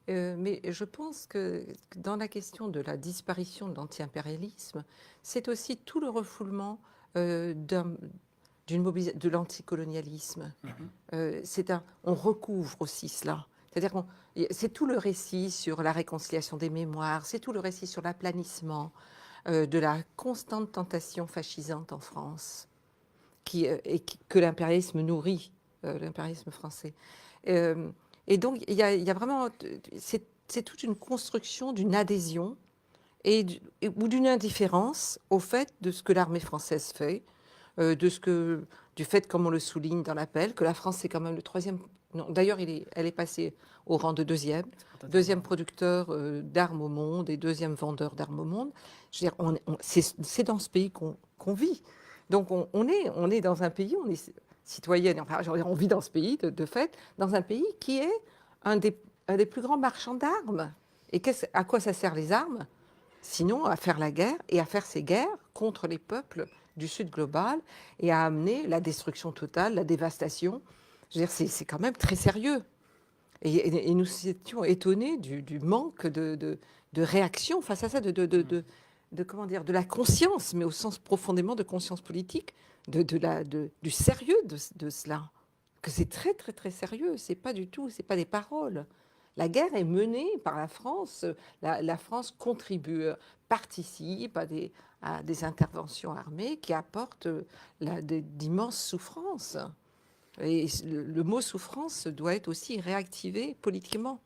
Mais je pense que dans la question de la disparition de l'anti-impérialisme, c'est aussi tout le refoulement euh, d'un- de l'anticolonialisme. Mhm. On recouvre aussi cela. C'est-à-dire que c'est tout le récit sur la réconciliation des mémoires, c'est tout le récit sur l'aplanissement de la constante tentation fascisante en France, que l'impérialisme nourrit, l'impérialisme français. Euh, et donc, il y a vraiment, c'est toute une construction d'une adhésion ou d'une indifférence au fait de ce que l'armée française fait, du fait, comme on le souligne dans l'appel, que la France est quand même le troisième. Non, d'ailleurs, elle est passée au rang de deuxième Totalement. producteur d'armes au monde et deuxième vendeur d'armes au monde. Je veux dire, c'est dans ce pays qu'on vit. Donc, on est dans un pays, on est citoyenne, enfin, on vit dans ce pays, de fait, dans un pays qui est un des, un des plus grands marchands d'armes. Et à quoi ça sert les armes? Sinon à faire la guerre et à faire ces guerres contre les peuples du Sud global et à amener la destruction totale, la dévastation. Je veux dire, c'est quand même très sérieux. Et nous étions étonnés du manque de réaction face à ça, Mhm. comment dire, de la conscience, mais au sens profondément de conscience politique, du sérieux de cela. Que c'est très, très, très sérieux. C'est pas du tout, c'est pas des paroles. La guerre est menée par la France. La France contribue, participe à des interventions armées qui apportent d'immenses souffrances. Et le mot souffrance doit être aussi réactivé politiquement.